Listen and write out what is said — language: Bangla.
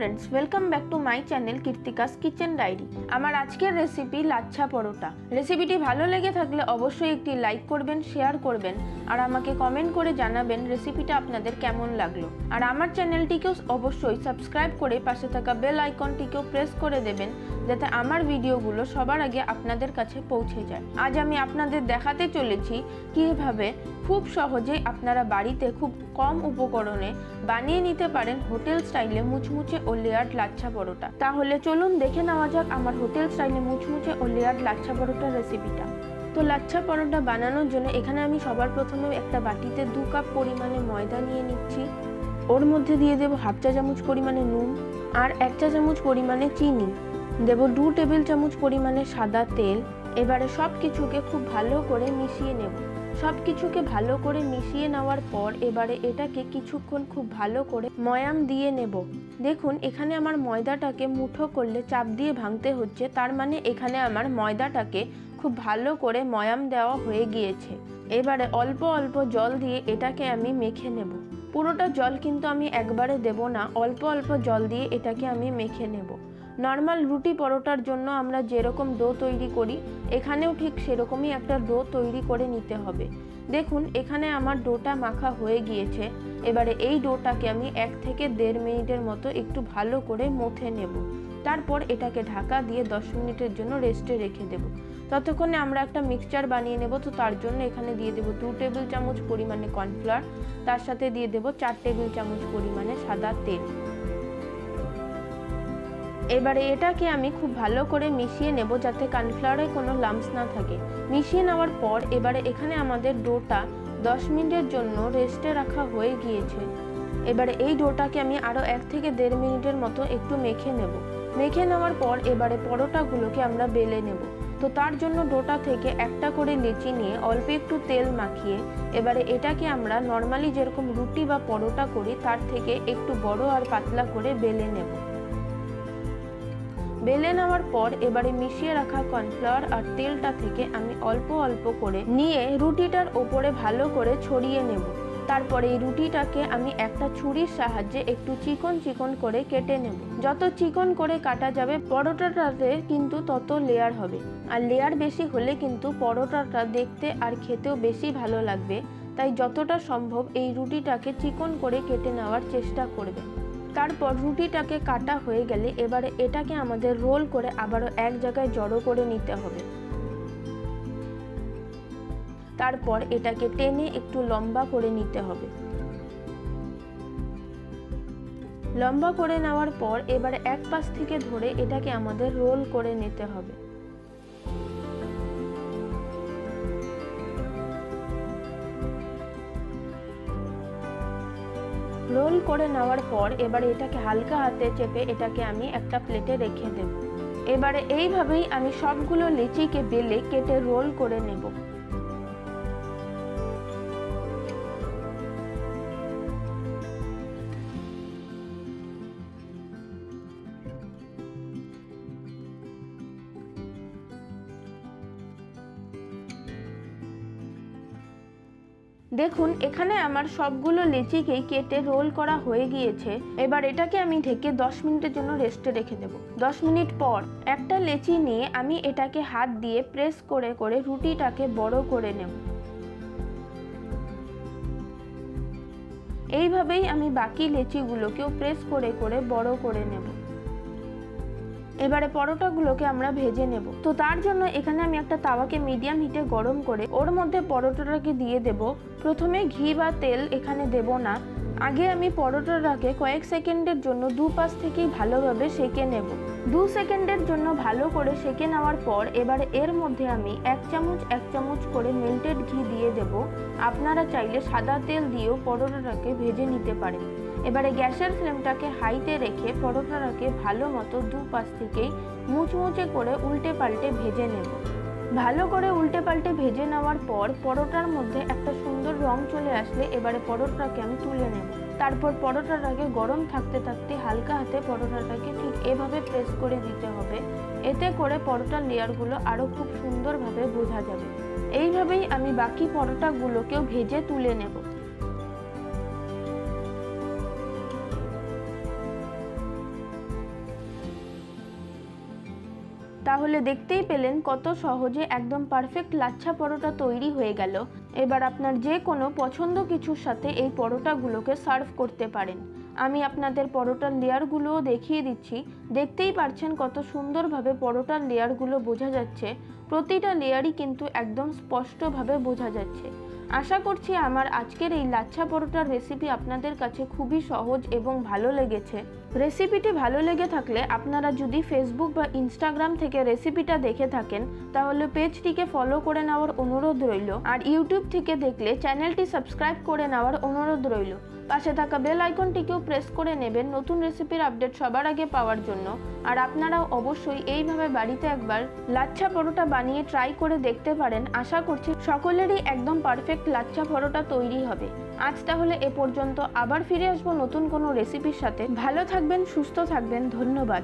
Friends, welcome back to my channel Kirtika's kitchen diary. আমার আজকের রেসিপি লাচ্ছা পরোটা। রেসিপিটি ভালো লেগে থাকলে অবশ্যই একটি লাইক করবেন, শেয়ার করবেন আর আমাকে কমেন্ট করে জানাবেন রেসিপিটা আপনাদের কেমন লাগলো। আর আমার চ্যানেলটিকেও অবশ্যই সাবস্ক্রাইব করে পাশে থাকা বেল আইকনটিকেও প্রেস করে দেবেন যাতে আমার ভিডিওগুলো সবার আগে আপনাদের কাছে পৌঁছে যায়। আজ আমি আপনাদের দেখাতে চলেছি কিভাবে খুব সহজেই আপনারা বাড়িতে খুব কম উপকরণে বানিয়ে নিতে পারেন হোটেল স্টাইলে মুচমুচে ও লেয়ার্ড লাচ্ছা পরোটা। তাহলে চলুন দেখে নেওয়া যাক আমার হোটেল স্টাইলে মুচমুচে ও লেয়ার্ড লাচ্ছা পরোটার রেসিপিটা। তো লাচ্ছা পরোটা বানানোর জন্য এখানে আমি সবার প্রথমে একটা বাটিতে 2 কাপ পরিমাণে ময়দা নিয়ে নিচ্ছি। ওর মধ্যে দিয়ে দেব হাফ চা চামচ পরিমাণে নুন আর 1 চা চামচ পরিমাণে চিনি, দেব 2 টেবিল চামচ পরিমাণে সাদা তেল। এবারে সব কিছুকে খুব ভালো করে মিশিয়ে নেব। সব কিছুকে ভালো করে মিশিয়ে নেওয়ার পর এবারে এটাকে কিছুক্ষণ খুব ভালো করে ময়াম দিয়ে নেব। দেখুন এখানে আমার ময়দাটাকে মুঠো করলে চাপ দিয়ে ভাঙতে হচ্ছে, তার মানে এখানে আমার ময়দাটাকে খুব ভালো করে ময়াম দেওয়া হয়ে গিয়েছে। এবারে অল্প অল্প জল দিয়ে এটাকে আমি মেখে নেব। পুরোটা জল কিন্তু আমি একবারে দেব না, অল্প অল্প জল দিয়ে এটাকে আমি মেখে নেব। নর্মাল রুটি পরোটার জন্য আমরা যেরকম ডো তৈরি করি এখানেও ঠিক সেরকমই একটা ডো তৈরি করে নিতে হবে। দেখুন এখানে আমার ডোটা মাখা হয়ে গিয়েছে। এবারে এই ডোটাকে আমি 1 থেকে 1.5 মিনিটের মতো একটু ভালো করে মথে নেব। তারপর এটাকে ঢাকা দিয়ে 10 মিনিটের জন্য রেস্টে রেখে দেব। ততক্ষণে আমরা একটা মিক্সচার বানিয়ে নেব। তো তার জন্য এখানে দিয়ে দেব 2 টেবিল চামচ পরিমাণে কর্নফ্লাওয়ার, তার সাথে দিয়ে দেব 4 টেবিল চামচ পরিমাণে সাদা তেল। এবারে এটাকে আমি খুব ভালো করে মিশিয়ে নেব যাতে কর্নফ্লাওয়ারে কোনো লাম্পস না থাকে। মিশিয়ে নেওয়ার পর এবারে এখানে আমাদের ডোটা 10 মিনিটের জন্য রেস্টে রাখা হয়ে গিয়েছে। এবারে এই ডোটাকে আমি আরও 1 থেকে 1.5 মিনিটের মতো একটু মেখে নেব। মেখে নেওয়ার পর এবারে পরোটাগুলোকে আমরা বেলে নেব। তো তার জন্য ডোটা থেকে একটা করে লেচি নিয়ে অল্প একটু তেল মাখিয়ে এবারে এটাকে আমরা নর্মালি যেরকম রুটি বা পরোটা করি তার থেকে একটু বড় আর পাতলা করে বেলে নেব। বেলে নেওয়ার পর এবারে মিশিয়ে রাখা কর্নফ্লাওয়ার আর তেলটা থেকে আমি অল্প অল্প করে নিয়ে রুটিটার ওপরে ভালো করে ছড়িয়ে নেব। তারপরে এই রুটিটাকে আমি একটা ছুরির সাহায্যে একটু চিকন চিকন করে কেটে নেব। যত চিকন করে কাটা যাবে পরোটাটাতে কিন্তু তত লেয়ার হবে, আর লেয়ার বেশি হলে কিন্তু পরোটাটা দেখতে আর খেতেও বেশি ভালো লাগবে। তাই যতটা সম্ভব এই রুটিটাকে চিকন করে কেটে নেওয়ার চেষ্টা করবে। তারপর রুটিটাকে কাটা হয়ে গেলে এবারে এটাকে আমাদের রোল করে আবারও এক জায়গায় জড়ো করে নিতে হবে। তারপর এটাকে টেনে একটু লম্বা করে নিতে হবে। লম্বা করে নেওয়ার পর এবারে এক পাশ থেকে ধরে এটাকে আমাদের রোল করে নিতে হবে। রোল করে নেওয়ার পর এবারে এটাকে হালকা হাতে চেপে এটাকে আমি একটা প্লেটে রেখে দেব। এবারে এইভাবেই আমি সবগুলো লিচিকে বেলে কেটে রোল করে নেব। দেখুন এখানে আমার সবগুলো লিচিকেই কেটে রোল করা হয়ে গিয়েছে। এবার এটাকে আমি ঢেকে 10 মিনিটের জন্য রেস্টে রেখে দেব। 10 মিনিট পর একটা লেচি নিয়ে আমি এটাকে হাত দিয়ে প্রেস করে করে রুটিটাকে বড় করে নেব। এইভাবেই আমি বাকি লেচিগুলোকেও প্রেস করে করে বড় করে নেব। এবারে পরোটাগুলোকে আমরা ভেজে নেব। তো তার জন্য এখানে আমি একটা তাওয়াকে মিডিয়াম হিটে গরম করে ওর মধ্যে পরোটাটাকে দিয়ে দেব। প্রথমে ঘি বা তেল এখানে দেব না, আগে আমি পরোটাটাকে কয়েক সেকেন্ডের জন্য দুপাশ থেকেই ভালোভাবে সেঁকে নেব। 2 সেকেন্ডের জন্য ভালো করে সেঁকে নেওয়ার পর এবারে এর মধ্যে আমি 1 চামচ করে মেল্টেড ঘি দিয়ে দেব। আপনারা চাইলে সাদা তেল দিয়েও পরোটাটাকে ভেজে নিতে পারেন। এবারে গ্যাসের ফ্লেমটাকে হাইতে রেখে পরোটাটাকে ভালো মতো দুপাশ থেকেই মুচমুচে করে উল্টে পাল্টে ভেজে নেব। ভালো করে উল্টে পাল্টে ভেজে নেওয়ার পর পরোটার মধ্যে একটা সুন্দর রং চলে আসলে এবারে পরোটাটাকে আমি তুলে নেব। তারপর পরোটাটাকে গরম থাকতে থাকতে হালকা হাতে পরোটাটাকে ঠিক এভাবে প্রেস করে দিতে হবে। এতে করে পরোটার লেয়ারগুলো আরও খুব সুন্দরভাবে বোঝা যাবে। এইভাবেই আমি বাকি পরোটাগুলোকেও ভেজে তুলে নেব। তাহলে দেখতেই পেলেন কত সহজে একদম পারফেক্ট লাচ্ছা পরোটা তৈরি হয়ে গেল। এবার আপনার যে কোনো পছন্দ কিছুর সাথে এই পরোটাগুলোকে সার্ভ করতে পারেন। আমি আপনাদের পরোটার লেয়ারগুলোও দেখিয়ে দিচ্ছি। দেখতেই পারছেন কত সুন্দরভাবে পরোটার লেয়ারগুলো বোঝা যাচ্ছে। প্রতিটা লেয়ারই কিন্তু একদম স্পষ্টভাবে বোঝা যাচ্ছে। আশা করছি আমার আজকের এই লাচ্ছা পরোটার রেসিপি আপনাদের কাছে খুবই সহজ এবং ভালো লেগেছে। রেসিপিটি ভালো লেগে থাকলে আপনারা যদি ফেসবুক বা ইনস্টাগ্রাম থেকে রেসিপিটা দেখে থাকেন তাহলে পেজটিকে ফলো করে নেওয়ার অনুরোধ রইল, আর ইউটিউব থেকে দেখলে চ্যানেলটি সাবস্ক্রাইব করে নেওয়ার অনুরোধ রইল। পাশে থাকা বেল আইকনটিকেও প্রেস করে নেবেন নতুন রেসিপির আপডেট সবার আগে পাওয়ার জন্য। আর আপনারাও অবশ্যই এইভাবে বাড়িতে একবার লাচ্ছা পরোটা বানিয়ে ট্রাই করে দেখতে পারেন। আশা করছি সকলেরই একদম পারফেক্ট লাচ্ছা পরোটা তৈরি হবে। আজ তাহলে এ পর্যন্ত, আবার ফিরে আসবো নতুন কোনো রেসিপির সাথে। ভালো থাকবেন, সুস্থ থাকবেন, ধন্যবাদ।